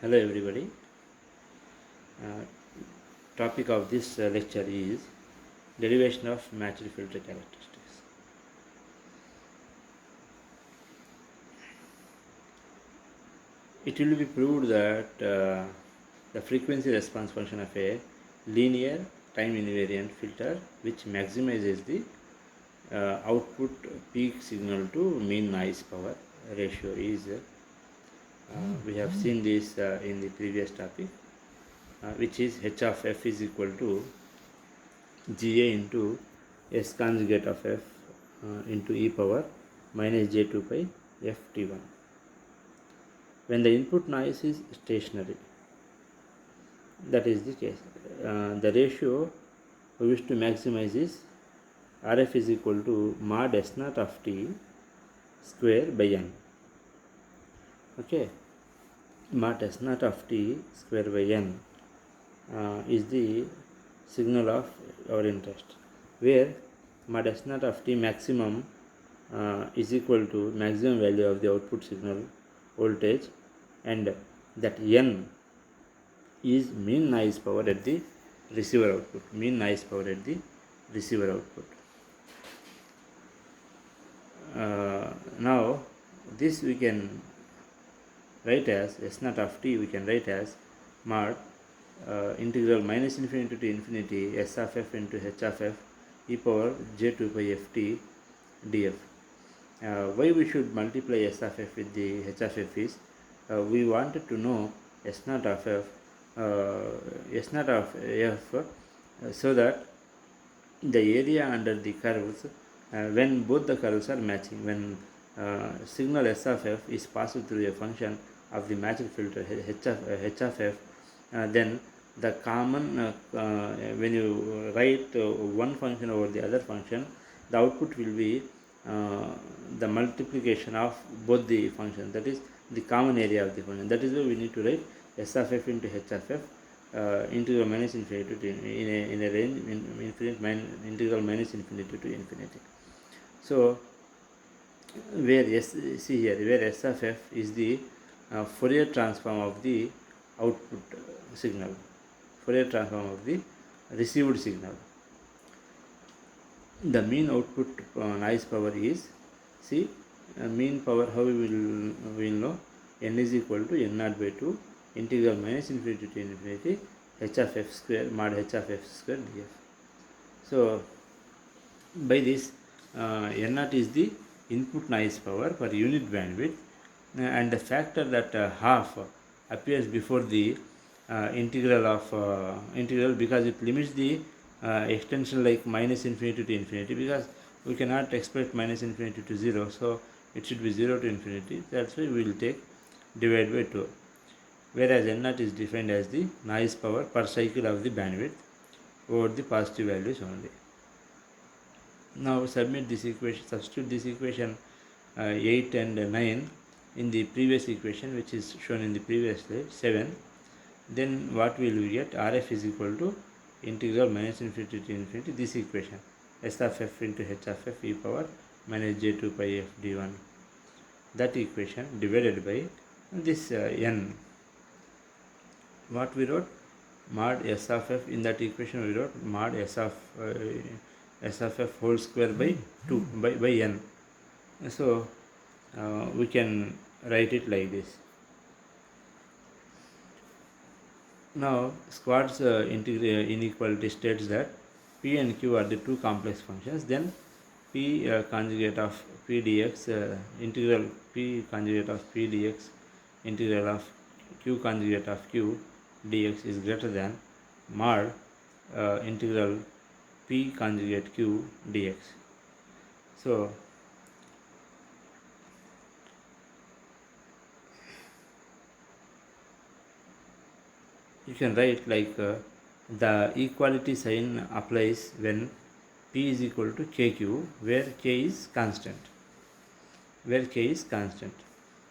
Hello everybody. Uh, Topic of this lecture is derivation of matched filter characteristics. It will be proved that the frequency response function of a linear time invariant filter which maximizes the output peak signal to mean noise power ratio is we have seen this in the previous topic, which is h of f is equal to Ga into S conjugate of f into e power minus j2 pi ft1 when the input noise is stationary. That is the case. The ratio we wish to maximize is Rf is equal to mod S naught of t square by n. Okay, mod S naught of t square by n is the signal of our interest, where mod S naught of t maximum is equal to maximum value of the output signal voltage, and that n is mean noise power at the receiver output. Mean noise power at the receiver output. Now this we can write as S naught of t, we can write as mod integral minus infinity to infinity S of f into h of f e power j2 pi ft df. Why we should multiply S of f with the h of f is we wanted to know S naught of f, so that the area under the curves when both the curves are matching, when signal S of f is passed through a function of the matched filter h of f, then the common when you write one function over the other function, the output will be the multiplication of both the functions, that is the common area of the function. That is why we need to write S of f into h of f integral minus infinity to in a range integral minus infinity to infinity. So where see here, where S of f is the Fourier transform of the output signal, Fourier transform of the received signal. The mean output noise power is, see, mean power, how we will know, n is equal to n naught by 2 integral minus infinity to infinity h of f square mod h of f square df. So by this n naught is the input noise power per unit bandwidth, and the factor that half appears before the integral because it limits the extension like minus infinity to infinity, because we cannot expect minus infinity to 0, so it should be 0 to infinity. That's why we will take divide by 2, whereas n naught is defined as the noise power per cycle of the bandwidth over the positive values only. Now submit this equation, substitute this equation 8 and 9 in the previous equation, which is shown in the previous slide 7. Then what will we get? Rf is equal to integral minus infinity to infinity, this equation, S of f into h of f e power minus j2 pi f d1. That equation divided by this n. What we wrote? Mod S of f. In that equation we wrote mod S of f whole square by 2 by n. So we can write it like this. Now Squart's inequality states that p and q are the two complex functions. Then p conjugate of p dx integral p conjugate of p dx integral of q conjugate of q dx is greater than mod integral p conjugate q dx. So you can write like the equality sign applies when p is equal to kq, where k is constant,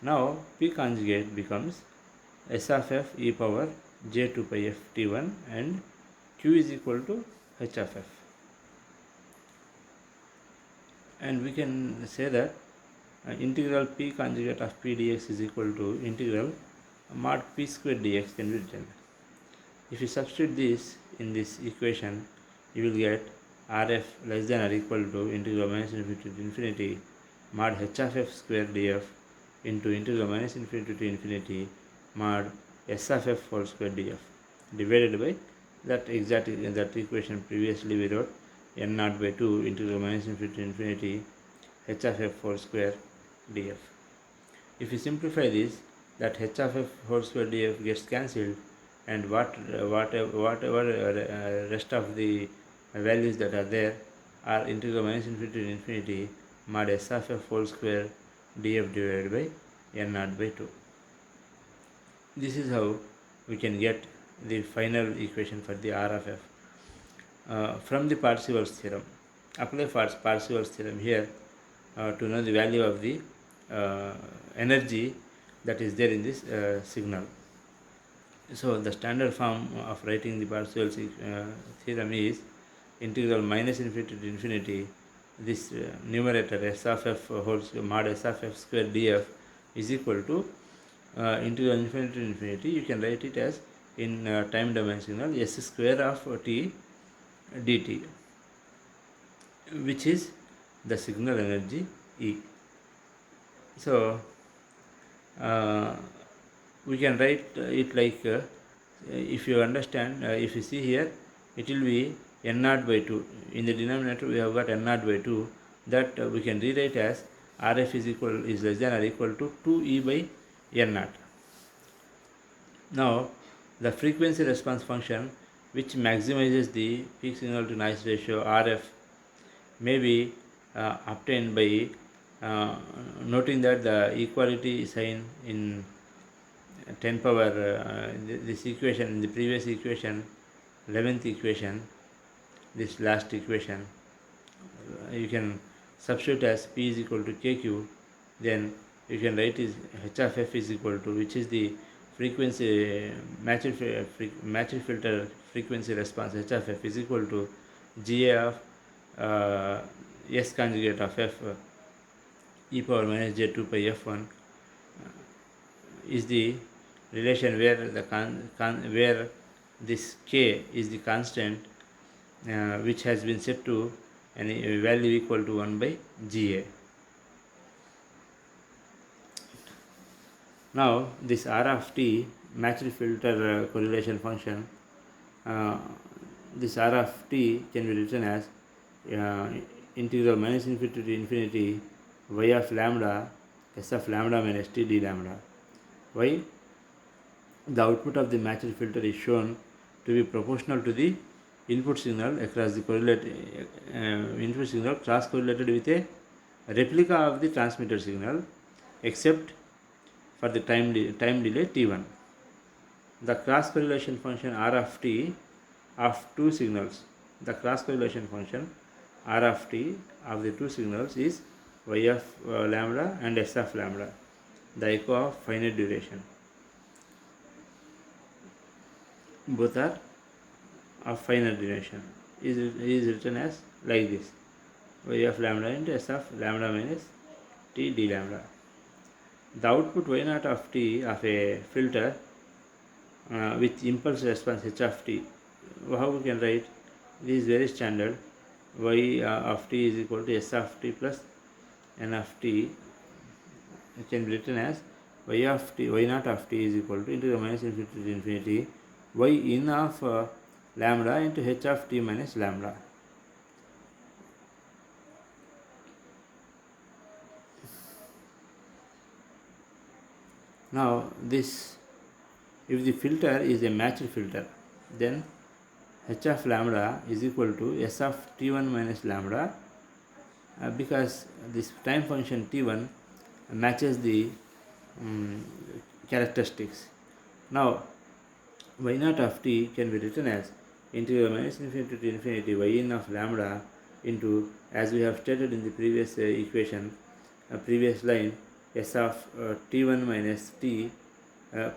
Now p conjugate becomes S of f e power j2 pi f t1 and q is equal to h of f. And we can say that integral p conjugate of p dx is equal to integral mod p square dx can be written. If you substitute this in this equation, you will get Rf less than or equal to integral minus infinity to infinity mod h of f square df into integral minus infinity to infinity mod s of f whole square df divided by that equation previously we wrote n naught by 2 integral minus infinity to infinity h of f whole square df. If you simplify this, that h of f whole square df gets cancelled, and whatever rest of the values that are there are integral minus infinity to infinity mod s of f whole square df divided by n naught by 2. This is how we can get the final equation for the R of f. From the Parseval's theorem, apply Parseval's theorem here to know the value of the energy that is there in this signal. So the standard form of writing the Parseval's theorem is integral minus infinity to infinity this numerator s of f whole mod s of f square df is equal to integral infinity to infinity. You can write it as in time domain signal s square of t dt, which is the signal energy E. So we can write it like if you understand, if you see here, it will be n naught by 2. In the denominator we have got n naught by 2, that we can rewrite as Rf is less than or equal to 2e by n naught. Now the frequency response function which maximizes the peak signal to noise ratio Rf may be obtained by noting that the equality sign in 10 power this equation, in the previous equation, 11th equation, this last equation, you can substitute as p is equal to kq, then you can write is h of f is equal to, which is the frequency matched filter frequency response, h of f is equal to ga of s conjugate of f e power minus j 2 pi f1 is the relation where the where this k is the constant which has been set to a value equal to 1 by ga. Now this R of t matched filter correlation function, this R of t can be written as integral minus infinity to infinity y of lambda s of lambda minus t d lambda. Why? The output of the matched filter is shown to be proportional to the input signal across the input signal cross correlated with a replica of the transmitted signal, except for the time delay t1. The cross correlation function R of t of two signals, the cross correlation function R of t of the two signals is y of lambda and s of lambda, the echo of finite duration. Both are of finite duration. Is written as like this: y of lambda into s of lambda minus t d lambda. The output y naught of t of a filter with impulse response h of t, how we can write? This is very standard. Y of t is equal to s of t plus n of t. It can be written as y naught of t is equal to integral minus infinity to infinity y in of lambda into h of t minus lambda. Now this, if the filter is a matched filter, then h of lambda is equal to s of t1 minus lambda, because this time function t1 matches the characteristics. Now y naught of t can be written as integral minus infinity to infinity y in of lambda into, as we have stated in the previous equation, previous line, s of t1 minus t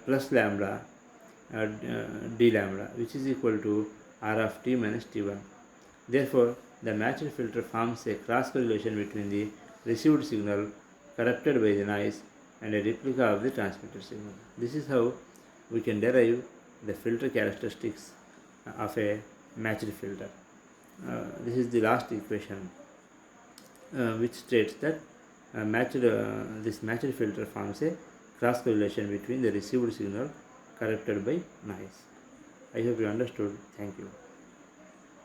plus lambda d lambda, which is equal to r of t minus t1. Therefore, the matched filter forms a cross correlation between the received signal corrupted by the noise and a replica of the transmitted signal. This is how we can derive the filter characteristics of a matched filter. This is the last equation, which states that this matched filter forms a cross correlation between the received signal corrupted by noise. I hope you understood. Thank you.